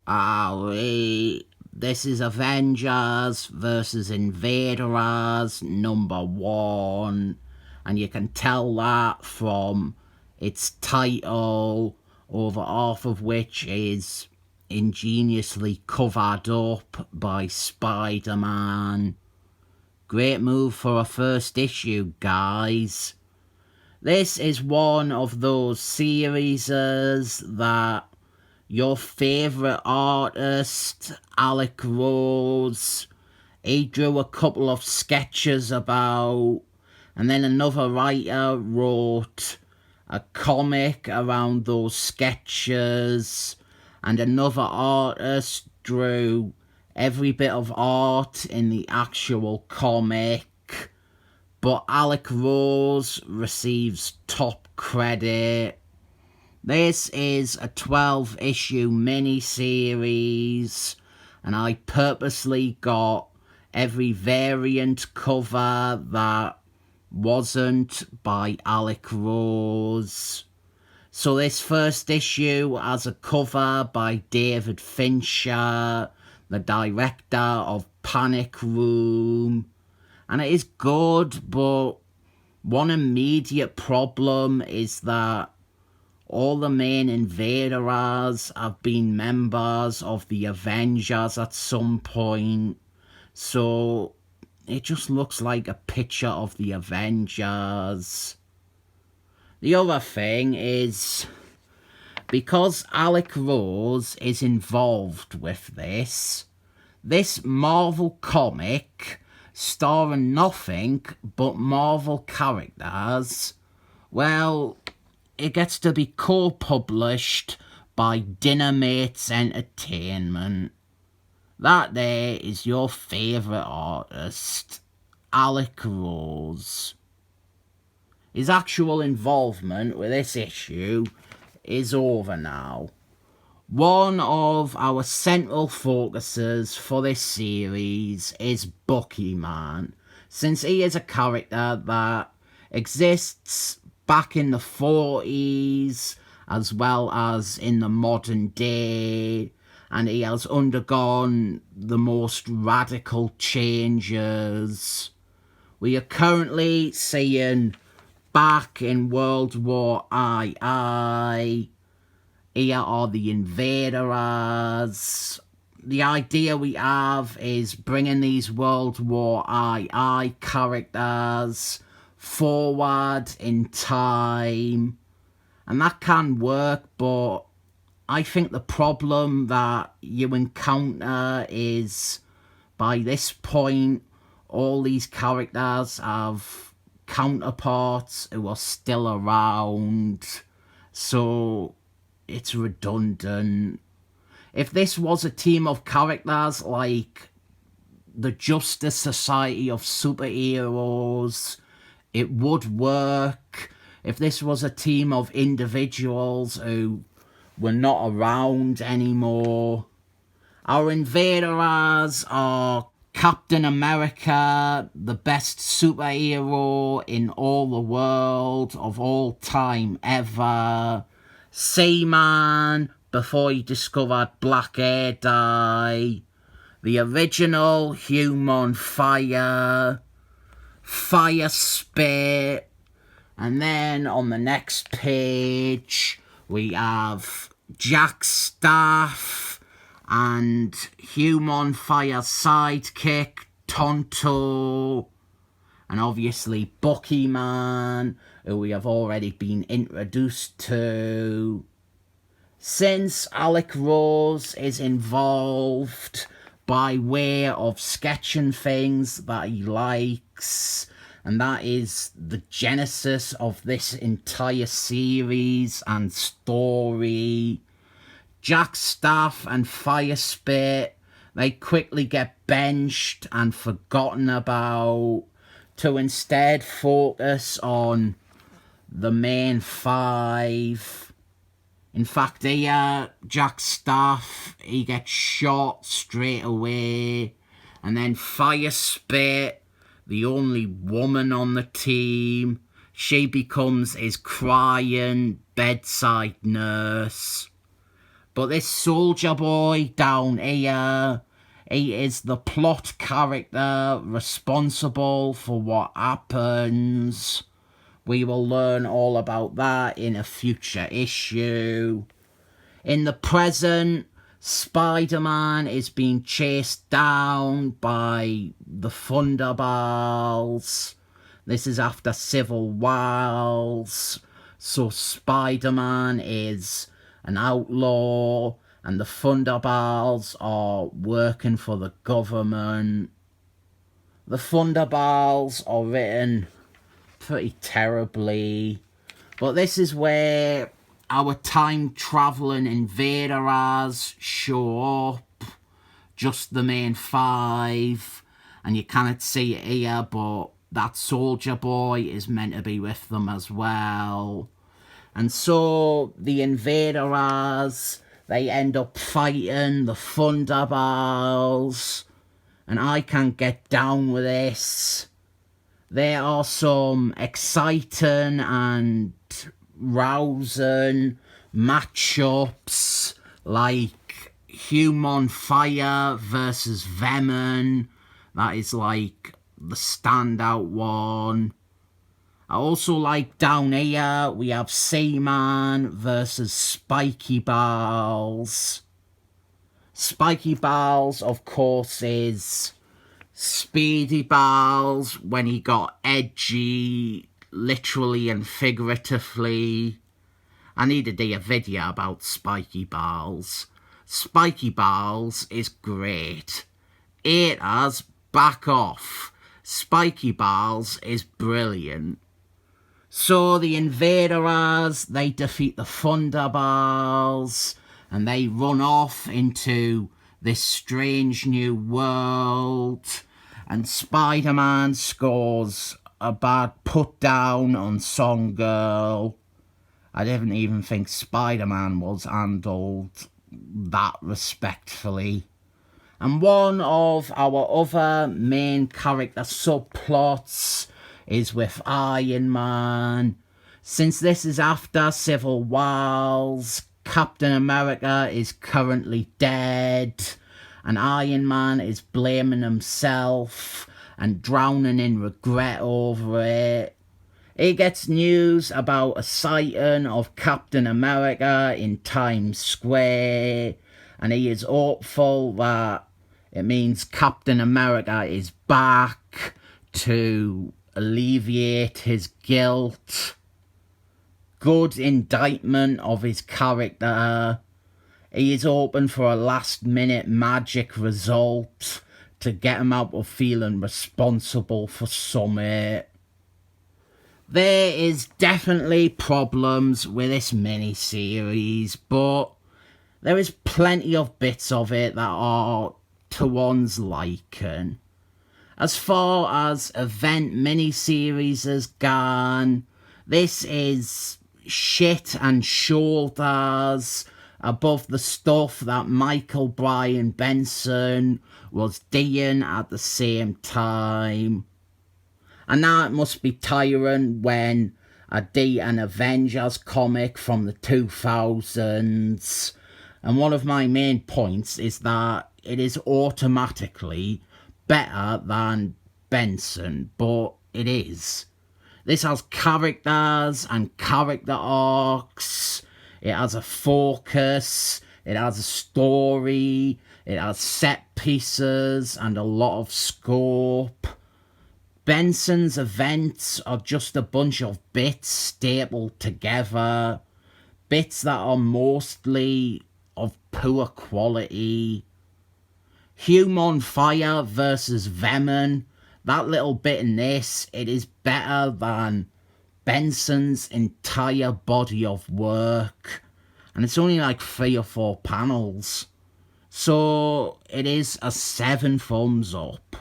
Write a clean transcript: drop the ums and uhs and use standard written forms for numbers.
This is Avengers versus Invaders #1, and you can tell that from its title, over half of which is ingeniously covered up by Spider-Man. Great move for a first issue, guys. This is one of those series that your favourite artist, Alec Rose, he drew a couple of sketches about, and then another writer wrote a comic around those sketches, and another artist drew every bit of art in the actual comic. But Alec Rose receives top credit. This is a 12-issue mini-series, and I purposely got every variant cover that wasn't by Alec Rose. So this first issue has a cover by David Fincher, the director of Panic Room, and it is good, but one immediate problem is that all the main Invaders have been members of the Avengers at some point, so it just looks like a picture of the Avengers. The other thing is, because Alec Rose is involved with this Marvel comic, starring nothing but Marvel characters, well, it gets to be co-published by Dinnermates Entertainment. That there is your favourite artist, Alec Rose. His actual involvement with this issue is over now. One of our central focuses for this series is Bucky Man, since he is a character that exists back in the 40s as well as in the modern day, and he has undergone the most radical changes. We are currently seeing, back in World War II, here are the Invaders. The idea we have is bringing these World War II characters forward in time, and that can work, but I think the problem that you encounter is, by this point, all these characters have counterparts who are still around, so it's redundant. If this was a team of characters like the Justice Society of Superheroes, it would work. If this was a team of individuals who were not around anymore. Our Invaders are Captain America, the best superhero in all the world of all time ever. Seaman, before he discovered black air dye. The original Human Fire. Fire Spit, and then on the next page we have Jack Staff and Human Fire sidekick Tonto, and obviously Bucky Man, who we have already been introduced to. Since Alec Rose is involved by way of sketching things that he likes, and that is the genesis of this entire series and story, Jack Staff and Fire Spit, they quickly get benched and forgotten about to instead focus on the main five. In fact, here, Jack Staff, he gets shot straight away, and then Fire Spit, the only woman on the team, she becomes his crying bedside nurse. But this soldier boy down here, he is the plot character responsible for what happens. We will learn all about that in a future issue. In the present, Spider-Man is being chased down by the Thunderbolts. This is after Civil Wars. So Spider-Man is an outlaw and the Thunderbolts are working for the government. The Thunderbolts are written pretty terribly. But this is where our time-travelling invaders show up. Just the main five. And you cannot see it here, but that soldier boy is meant to be with them as well. And so the invaders, they end up fighting the Thunderbolts. And I can't get down with this. There are some exciting and rousing matchups like Human Fire versus Venom. That is like the standout one. I also like down here we have Seaman versus Spiky Balls. Spiky Balls, of course, is Speedy Balls when he got edgy, literally and figuratively. I need to do a video about Spiky Balls. Spiky Balls is great. Haters, back off. Spiky Balls is brilliant. So the Invaders, they defeat the Thunderbolts and they run off into this strange new world. And Spider-Man scores a bad put down on Song Girl. I didn't even think Spider-Man was handled that respectfully. And one of our other main character subplots is with Iron Man. Since this is after Civil Wars, Captain America is currently dead, and Iron Man is blaming himself and drowning in regret over it. He gets news about a sighting of Captain America in Times Square, and he is hopeful that it means Captain America is back to alleviate his guilt. Good indictment of his character. He is hoping for a last-minute magic result to get him out of feeling responsible for something. There is definitely problems with this miniseries, but there is plenty of bits of it that are to one's liking. As far as event miniseries has gone, this is shit and shoulders above the stuff that Michael Bryan Benson was doing at the same time. And that must be tiring when I do an Avengers comic from the 2000s. And one of my main points is that it is automatically better than Benson, but it is. This has characters and character arcs. It has a focus. It has a story. It has set pieces and a lot of scope. Benson's events are just a bunch of bits stapled together. Bits that are mostly of poor quality. Human Fire versus Venom. That little bit in this, it is better than Benson's entire body of work. And it's only like 3 or 4 panels. So it is a 7 thumbs up.